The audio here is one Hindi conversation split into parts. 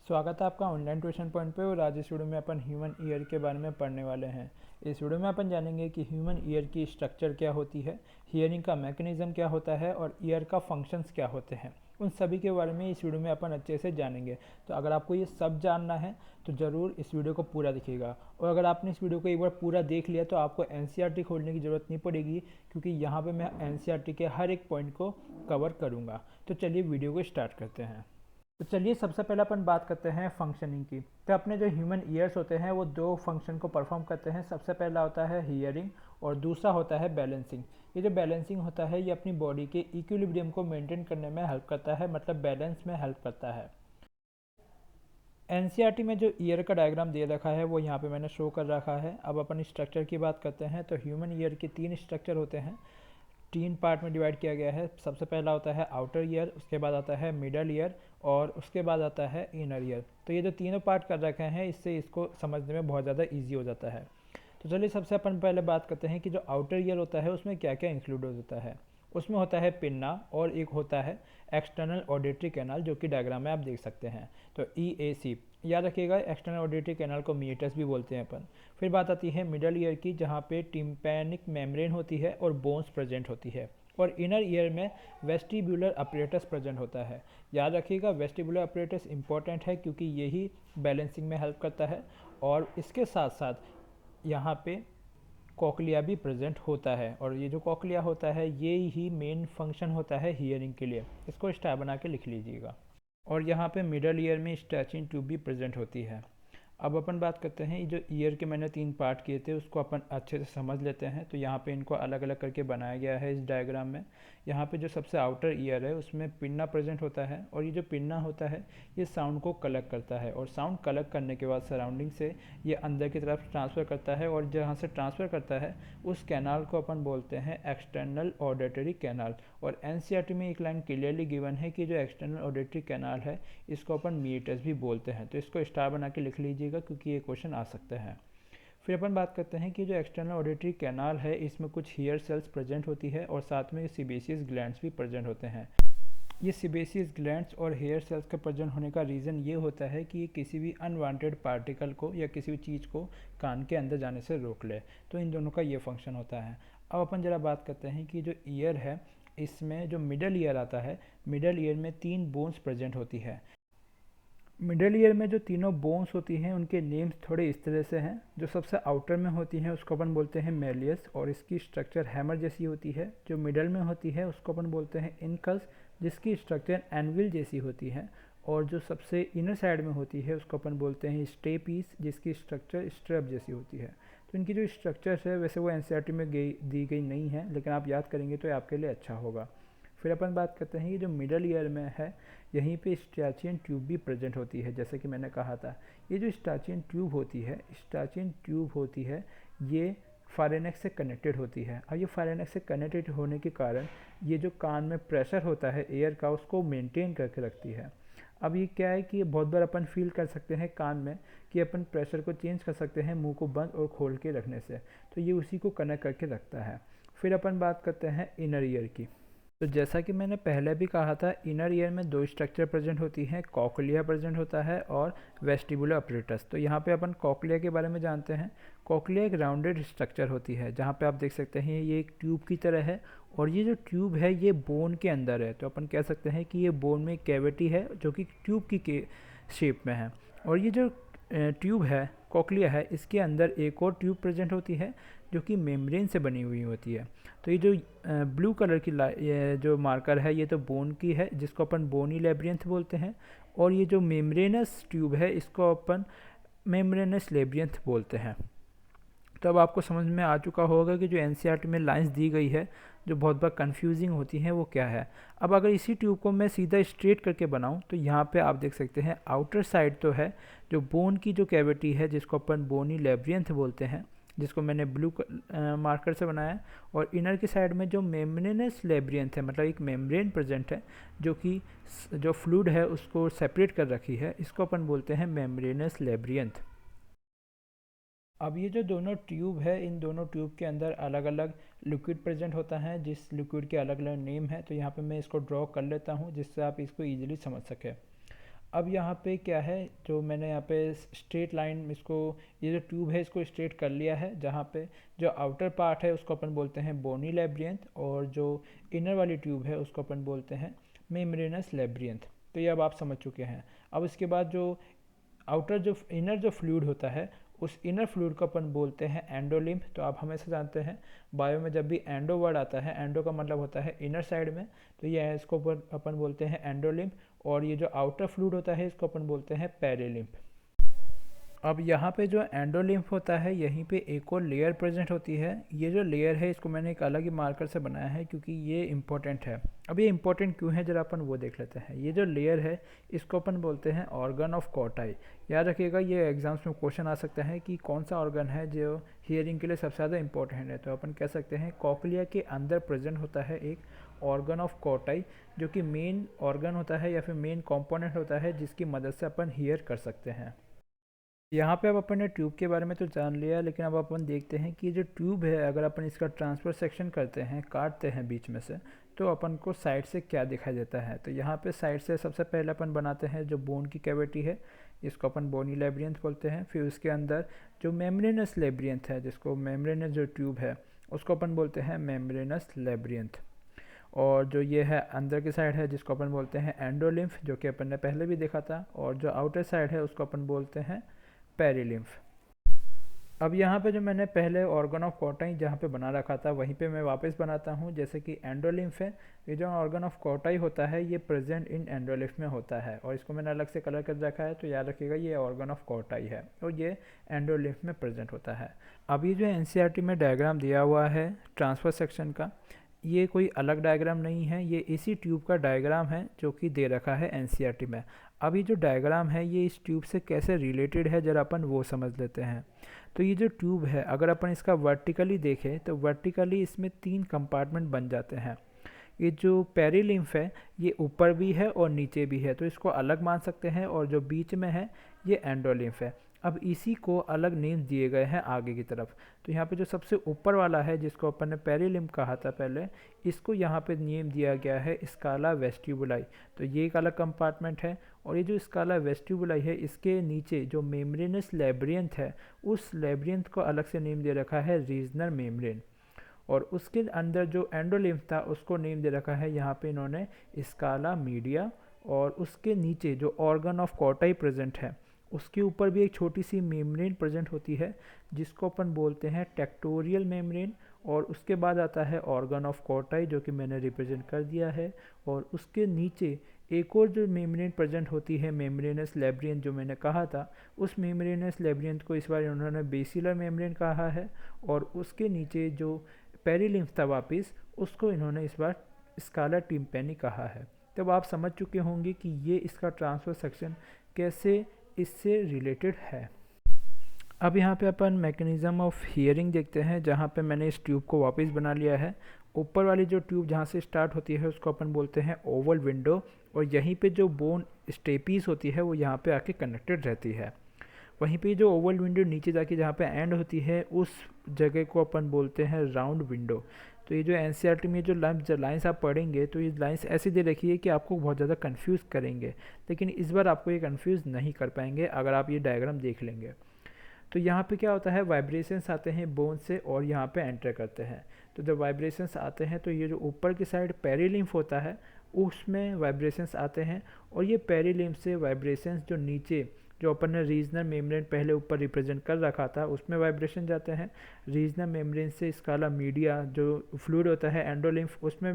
स्वागत है आपका ऑनलाइन ट्यूशन पॉइंट पे। और आज इस वीडियो में अपन ह्यूमन ईयर के बारे में पढ़ने वाले हैं। इस वीडियो में अपन जानेंगे कि ह्यूमन ईयर की स्ट्रक्चर क्या होती है, हियरिंग का मैकेनिज्म क्या होता है और ईयर का फंक्शंस क्या होते हैं। उन सभी के बारे में इस वीडियो में अपन अच्छे से जानेंगे। तो अगर आपको ये सब जानना है तो ज़रूर इस वीडियो को पूरा देखिएगा। और अगर आपने इस वीडियो को एक बार पूरा देख लिया तो आपको एनसीईआरटी खोलने की ज़रूरत नहीं पड़ेगी, क्योंकि यहाँ पे मैं एनसीईआरटी के हर एक पॉइंट को कवर करूँगा। तो चलिए वीडियो को स्टार्ट करते हैं। तो चलिए सबसे पहले अपन बात करते हैं फंक्शनिंग की। तो अपने जो ह्यूमन ईयर्स होते हैं वो दो फंक्शन को परफॉर्म करते हैं। सबसे पहला होता है हियरिंग और दूसरा होता है बैलेंसिंग। ये जो बैलेंसिंग होता है ये अपनी बॉडी के इक्विलिब्रियम को मेंटेन करने में हेल्प करता है, मतलब बैलेंस में हेल्प करता है। एनसीईआरटी में जो ईयर का डायग्राम दे रखा है वो यहाँ पे मैंने शो कर रखा है। अब अपन स्ट्रक्चर की बात करते हैं। तो ह्यूमन ईयर के तीन स्ट्रक्चर होते हैं, तीन पार्ट में डिवाइड किया गया है। सबसे पहला होता है आउटर ईयर, उसके बाद आता है मिडल ईयर और उसके बाद आता है इनर ईयर। तो ये जो तीनों पार्ट कर रखे हैं इससे इसको समझने में बहुत ज़्यादा इजी हो जाता है। तो चलिए सबसे अपन पहले बात करते हैं कि जो आउटर ईयर होता है उसमें क्या क्या इंक्लूड होता है। उसमें होता है पिन्ना और एक होता है एक्सटर्नल ऑडिटरी कैनाल, जो कि डायग्राम में आप देख सकते हैं। तो EAC याद रखिएगा, एक्सटर्नल ऑडिटरी कैनाल को मीटस भी बोलते हैं अपन। फिर बात आती है मिडल ईयर की, जहाँ पे टिम्पैनिक मेम्ब्रेन होती है और बोन्स प्रेजेंट होती है। और इनर ईयर में वेस्टिबुलर अपरेटस प्रेजेंट होता है। याद रखिएगा वेस्टिबुलर अपरेटस इंपॉर्टेंट है क्योंकि यही बैलेंसिंग में हेल्प करता है। और इसके साथ साथ यहाँ पे कॉकलिया भी प्रेजेंट होता है। और ये जो कॉकलिया होता है ये ही मेन फंक्शन होता है हियरिंग के लिए। इसको स्टार बना के लिख लीजिएगा। और यहाँ पे मिडल ईयर में स्ट्रेचिंग ट्यूब भी प्रेजेंट होती है। अब अपन बात करते हैं, ये जो ईयर के मैंने तीन पार्ट किए थे उसको अपन अच्छे से समझ लेते हैं। तो यहाँ पे इनको अलग अलग करके बनाया गया है इस डायग्राम में। यहाँ पे जो सबसे आउटर ईयर है उसमें पिन्ना प्रेजेंट होता है। और ये जो पिन्ना होता है ये साउंड को कलेक्ट करता है, और साउंड कलेक्ट करने के बाद सराउंडिंग से ये अंदर की तरफ ट्रांसफ़र करता है। और जहाँ से ट्रांसफ़र करता है उस कैनाल को अपन बोलते हैं एक्सटर्नल ऑडिटरी कैनाल। और एनसीईआरटी में एक लाइन क्लियरली गिवन है कि जो एक्सटर्नल ऑडिटरी कैनाल है इसको अपन मीटस भी बोलते हैं। तो इसको स्टार बना के लिख लीजिएगा क्योंकि ये क्वेश्चन आ सकता है। फिर अपन बात करते हैं कि जो एक्सटर्नल ऑडिटरी कैनाल है इसमें कुछ हेयर सेल्स प्रेजेंट होती है और साथ में सीबेसियस ग्लैंड्स भी प्रेजेंट होते हैं। ये सीबेसियस ग्लैंड्स और हेयर सेल्स के प्रेजेंट होने का रीज़न ये होता है कि ये किसी भी अनवांटेड पार्टिकल को या किसी भी चीज़ को कान के अंदर जाने से रोक ले। तो इन दोनों का ये फंक्शन होता है। अब अपन ज़रा बात करते हैं कि जो ईयर है इसमें जो मिडल ईयर आता है, मिडल ईयर में तीन बोन्स प्रेजेंट होती है। मिडल ईयर में जो तीनों बोन्स होती हैं उनके नेम्स थोड़े इस तरह से हैं। जो सबसे आउटर में होती हैं उसको अपन बोलते हैं मेलियस और इसकी स्ट्रक्चर हैमर जैसी होती है। जो मिडल में होती है उसको अपन बोलते हैं इनकस, जिसकी स्ट्रक्चर एनविल जैसी होती है। और जो सबसे इनर साइड में होती है उसको अपन बोलते हैं स्टेपीस, जिसकी स्ट्रक्चर स्ट्रैप जैसी होती है। तो इनकी जो स्ट्रक्चर्स है वैसे वो एनसीईआरटी में दी गई नहीं है, लेकिन आप याद करेंगे तो आपके लिए अच्छा होगा। फिर अपन बात करते हैं ये जो मिडल ईयर में है यहीं पे स्टाचियन ट्यूब भी प्रेजेंट होती है। जैसे कि मैंने कहा था, ये जो स्टाचियन ट्यूब होती है ये फारेनेक्स से कनेक्टेड होती है। और ये फारेनेक्स से कनेक्टेड होने के कारण ये जो कान में प्रेशर होता है एयर का उसको मेंटेन करके रखती है। अब ये क्या है कि ये बहुत बार अपन फील कर सकते हैं कान में कि अपन प्रेशर को चेंज कर सकते हैं मुंह को बंद और खोल के रखने से। तो ये उसी को कनेक्ट करके रखता है। फिर अपन बात करते हैं इनर ईयर की। तो जैसा कि मैंने पहले भी कहा था, इनर ईयर में दो स्ट्रक्चर प्रेजेंट होती हैं, कॉकलिया प्रेजेंट होता है और वेस्टिबुलर अपरेटस। तो यहाँ पे अपन कॉकलिया के बारे में जानते हैं। कॉकलिया एक राउंडेड स्ट्रक्चर होती है, जहाँ पे आप देख सकते हैं ये एक ट्यूब की तरह है। और ये जो ट्यूब है ये बोन के अंदर है। तो अपन कह सकते हैं कि ये बोन में कैविटी है जो कि ट्यूब की शेप में है। और ये जो ट्यूब है कॉकलिया है इसके अंदर एक और ट्यूब प्रेजेंट होती है जो कि मेम्ब्रेन से बनी हुई होती है। तो ये जो ब्लू कलर की ये जो मार्कर है ये तो बोन की है, जिसको अपन बोनी लेब्रियंथ बोलते हैं। और ये जो मेम्ब्रेनस ट्यूब है इसको अपन मेम्ब्रेनस लेब्रियंथ बोलते हैं। तो अब आपको समझ में आ चुका होगा कि जो एनसीईआरटी में लाइंस दी गई है जो बहुत बार कंफ्यूजिंग होती हैं वो क्या है। अब अगर इसी ट्यूब को मैं सीधा स्ट्रेट करके बनाऊं तो यहाँ पे आप देख सकते हैं आउटर साइड तो है जो बोन की जो कैविटी है जिसको अपन बोनी लेब्रियंथ बोलते हैं, जिसको मैंने ब्लू मार्कर से बनाया। और इनर की साइड में जो मेम्ब्रेनस लेब्रियंथ है, मतलब एक मेम्ब्रेन प्रेजेंट है जो कि जो फ्लूइड है उसको सेपरेट कर रखी है, इसको अपन बोलते हैं मेम्ब्रेनस लेब्रियंथ। अब ये जो दोनों ट्यूब है इन दोनों ट्यूब के अंदर अलग अलग लिक्विड प्रेजेंट होता है, जिस लिक्विड के अलग अलग नेम है। तो यहाँ पे मैं इसको ड्रॉ कर लेता हूँ जिससे आप इसको ईजिली समझ सकें। अब यहाँ पे क्या है, जो मैंने यहाँ पे स्ट्रेट लाइन इसको, ये जो ट्यूब है इसको स्ट्रेट कर लिया है, जहाँ पे जो आउटर पार्ट है उसको अपन बोलते हैं बोनी लेब्रियंथ, और जो इनर वाली ट्यूब है उसको अपन बोलते हैं मेम्ब्रेनस लेब्रियंथ। तो ये अब आप समझ चुके हैं। अब इसके बाद जो आउटर जो इनर जो फ्लूइड होता है, उस इनर फ्लूइड को अपन बोलते हैं एंडोलिम्फ। तो आप हमेशा जानते हैं बायो में जब भी एंडो वर्ड आता है, एंडो का मतलब होता है इनर साइड में, तो ये इसको अपन बोलते हैं एंडोलिम्फ। और ये जो आउटर फ्लूइड होता है इसको अपन बोलते हैं पेरिलिम्फ। अब यहाँ पे जो एंडोलिम्फ होता है, यहीं पे एक और लेयर प्रेजेंट होती है। ये जो लेयर है इसको मैंने एक अलग ही मार्कर से बनाया है क्योंकि ये इंपॉर्टेंट है। अब ये इंपॉर्टेंट क्यों है, जरा अपन वो देख लेते हैं। ये जो लेयर है इसको अपन बोलते हैं ऑर्गन ऑफ कॉटाई। याद रखिएगा, ये एग्जाम्स में क्वेश्चन आ सकता है कि कौन सा ऑर्गन है जो हियरिंग के लिए सबसे ज़्यादा इंपॉर्टेंट है। तो अपन कह सकते हैं कॉकलिया के अंदर प्रेजेंट होता है एक ऑर्गन ऑफ कॉटाई, जो कि मेन ऑर्गन होता है या फिर मेन कॉम्पोनेंट होता है जिसकी मदद से अपन हियर कर सकते हैं। यहाँ पे अब अपन ने ट्यूब के बारे में तो जान लिया, लेकिन अब अपन देखते हैं कि जो ट्यूब है अगर अपन इसका ट्रांसफर सेक्शन करते हैं, काटते हैं बीच में से, तो अपन को साइड से क्या दिखाई देता है। तो यहाँ पे साइड से सबसे पहले अपन बनाते हैं जो बोन की कैविटी है, इसको अपन बोनी लेब्रियंथ बोलते हैं। फिर उसके अंदर जो मेम्ब्रेनस लेब्रियंथ है, जिसको मेम्ब्रेनस जो ट्यूब है उसको अपन बोलते हैं मेम्ब्रेनस लेब्रियंथ। और जो ये है अंदर की साइड है जिसको अपन बोलते हैं एंडोलिम्फ, जो कि अपन ने पहले भी देखा था। और जो आउटर साइड है उसको अपन बोलते हैं पेरिलिम्फ। अब यहाँ पे जो मैंने पहले ऑर्गन ऑफ कॉटाई जहाँ पे बना रखा था वहीं पे मैं वापस बनाता हूँ। जैसे कि एंडोलिम्फ है, ये जो ऑर्गन ऑफ कॉटाई होता है ये प्रेजेंट इन एंडोलिम्फ में होता है, और इसको मैंने अलग से कलर कर रखा है। तो याद रखिएगा ये ऑर्गन ऑफ कॉटाई है और ये एंडोलिम्फ में प्रेजेंट होता है। अब ये जो एनसीईआरटी में डायग्राम दिया हुआ है ट्रांसफर सेक्शन का, ये कोई अलग डायग्राम नहीं है, ये इसी ट्यूब का डायग्राम है जो कि दे रखा है एनसीईआरटी में। अब ये जो डायग्राम है ये इस ट्यूब से कैसे रिलेटेड है जरा अपन वो समझ लेते हैं। तो ये जो ट्यूब है अगर अपन इसका वर्टिकली देखें तो वर्टिकली इसमें 3 कंपार्टमेंट बन जाते हैं। ये जो पेरिलिम्फ है ये ऊपर भी है और नीचे भी है, तो इसको अलग मान सकते हैं। और जो बीच में है ये एंडोलिम्फ है। अब इसी को अलग नेम दिए गए हैं आगे की तरफ। तो यहाँ पे जो सबसे ऊपर वाला है जिसको अपन ने पेरिलिम्फ कहा था पहले, इसको यहाँ पे नेम दिया गया है स्काला वेस्टिबुलाई। तो ये एक अलग कंपार्टमेंट है। और ये जो स्काला वेस्टिबुलाई है इसके नीचे जो मेम्ब्रेनस लेब्रियंथ है, उस लेब्रियंथ को अलग से नेम दे रखा है रीजनल मेम्ब्रेन। और उसके अंदर जो एंडोलिम्फ था उसको नेम दे रखा है यहाँ पे इन्होंने स्काला मीडिया। और उसके नीचे जो ऑर्गन ऑफ कॉटाई प्रेजेंट है उसके ऊपर भी एक छोटी सी मेम्ब्रेन प्रेजेंट होती है जिसको अपन बोलते हैं टेक्टोरियल मेम्ब्रेन। और उसके बाद आता है ऑर्गन ऑफ कॉटाई जो कि मैंने रिप्रेजेंट कर दिया है। और उसके नीचे एक और जो मेम्ब्रेन प्रेजेंट होती है मेम्ब्रेनस लेब्रियंथ जो मैंने कहा था, उस मेम्ब्रेनस लेब्रियंथ को इस बार उन्होंने बेसिलर मेम्ब्रेन कहा है। और उसके नीचे जो पेरिलिम्फ था वापिस, उसको इन्होंने इस बार स्काला टिम्पैनी कहा है। तब आप समझ चुके होंगे कि ये इसका ट्रांसफर सेक्शन कैसे इससे रिलेटेड है। अब यहाँ पे अपन मैकेनिज़्म ऑफ हियरिंग देखते हैं, जहाँ पे मैंने इस ट्यूब को वापस बना लिया है। ऊपर वाली जो ट्यूब जहाँ से स्टार्ट होती है उसको अपन बोलते हैं ओवल विंडो, और यहीं पे जो बोन स्टेपीज होती है वो यहाँ पे आके कनेक्टेड रहती है। वहीं पे जो ओवल विंडो नीचे जाके जहाँ पे एंड होती है उस जगह को अपन बोलते हैं राउंड विंडो। तो ये जो एनसीईआरटी में जो लाइंस आप पढ़ेंगे तो ये लाइंस ऐसी दे रखी है कि आपको बहुत ज़्यादा कंफ्यूज करेंगे, लेकिन इस बार आपको ये कंफ्यूज नहीं कर पाएंगे अगर आप ये डायग्राम देख लेंगे। तो यहाँ पे क्या होता है, वाइब्रेशंस आते हैं बोन से और यहाँ पे एंटर करते हैं। तो जब वाइब्रेशंस आते हैं तो ये जो ऊपर की साइड पेरिलिम्फ होता है उसमें वाइब्रेशंस आते हैं। और ये पेरिलिम्फ से वाइब्रेशंस जो नीचे जो अपन ने रीजनल मेम्ब्रेन पहले ऊपर रिप्रेजेंट कर रखा था उसमें वाइब्रेशन जाते हैं। रीजनल मेम्ब्रेन से स्काला मीडिया जो फ्लूइड होता है एंडोलिम्फ उसमें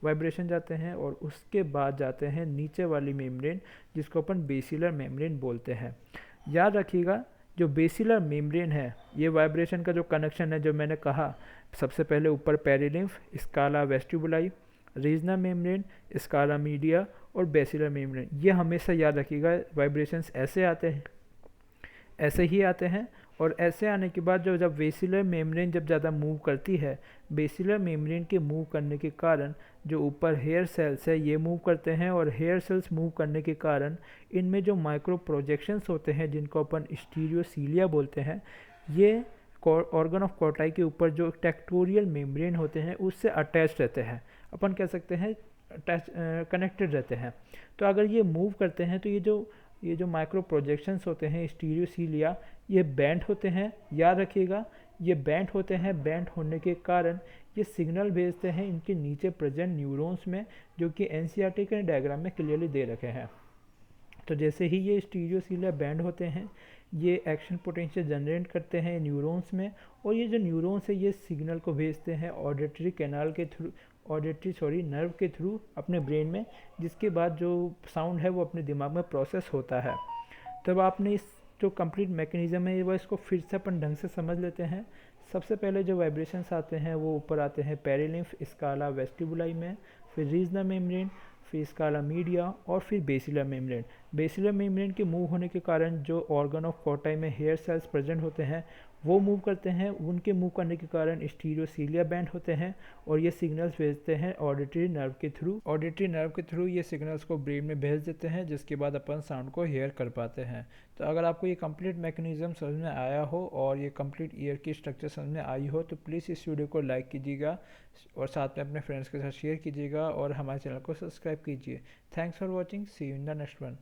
वाइब्रेशन जाते हैं। और उसके बाद जाते हैं नीचे वाली मेम्ब्रेन जिसको अपन बेसिलर मेम्ब्रेन बोलते हैं। याद रखिएगा जो बेसिलर मेम्ब्रेन है ये वाइब्रेशन का जो कनेक्शन है जो मैंने कहा, सबसे पहले ऊपर perilymph, scala vestibuli, Reissner's membrane, scala media और बेसिलर मेम्ब्रेन। ये हमेशा याद रखिएगा, वाइब्रेशंस ऐसे आते हैं, ऐसे ही आते हैं। और ऐसे आने के बाद जब बेसिलर मेम्ब्रेन जब ज़्यादा मूव करती है, बेसिलर मेम्ब्रेन के मूव करने के कारण जो ऊपर हेयर सेल्स है ये मूव करते हैं। और हेयर सेल्स मूव करने के कारण इनमें जो माइक्रो प्रोजेक्शंस होते हैं जिनको अपन स्टीरियोसीलिया बोलते हैं, ये ऑर्गन ऑफ कॉटाई के ऊपर जो टेक्टोरियल मेम्ब्रेन होते हैं उससे अटैच रहते हैं। अपन कह सकते हैं टच कनेक्टेड रहते हैं। तो अगर ये मूव करते हैं तो ये जो माइक्रो प्रोजेक्शंस होते हैं स्टीरियोसीलिया, ये बेंट होते हैं, याद रखिएगा ये बेंट होते हैं। बेंट होने के कारण ये सिग्नल भेजते हैं इनके नीचे प्रेजेंट न्यूरॉन्स में, जो कि एनसीईआरटी के डायग्राम में क्लियरली दे रखे हैं। तो जैसे ही ये स्टीरियोसीलिया बैंड होते हैं, ये एक्शन पोटेंशियल जनरेट करते हैं न्यूरॉन्स में, और ये जो न्यूरॉन्स है ये सिग्नल को भेजते हैं ऑडिटरी कैनाल के थ्रू, नर्व के थ्रू अपने ब्रेन में, जिसके बाद जो साउंड है वो अपने दिमाग में प्रोसेस होता है। तब आपने इस जो कंप्लीट मैकेनिज्म है वो इसको फिर से अपन ढंग से समझ लेते हैं। सबसे पहले जो वाइब्रेशंस आते हैं वो ऊपर आते हैं पेरिलिम्फ स्काला वेस्टिबुलाई में, फिर रीजनल मेम्ब्रेन, फिर स्काला मीडिया, और फिर बेसिलर मेम्ब्रेन। बेसिलर मेम्ब्रेन के मूव होने के कारण जो ऑर्गन ऑफ कोटाई में हेयर सेल्स प्रेजेंट होते हैं वो मूव करते हैं। उनके मूव करने के कारण स्टीरियोसीलिया बैंड होते हैं और ये सिग्नल्स भेजते हैं ऑडिटरी नर्व के थ्रू। ऑडिटरी नर्व के थ्रू ये सिग्नल्स को ब्रेन में भेज देते हैं, जिसके बाद अपन साउंड को हेयर कर पाते हैं। तो अगर आपको ये कंप्लीट मैकेनिज्म समझ में आया हो और ये कंप्लीट ईयर की स्ट्रक्चर समझ में आई हो तो प्लीज़ इस वीडियो को लाइक कीजिएगा और साथ में अपने फ्रेंड्स के साथ शेयर कीजिएगा और हमारे चैनल को सब्सक्राइब कीजिए। Thanks for watching, see you in the next one.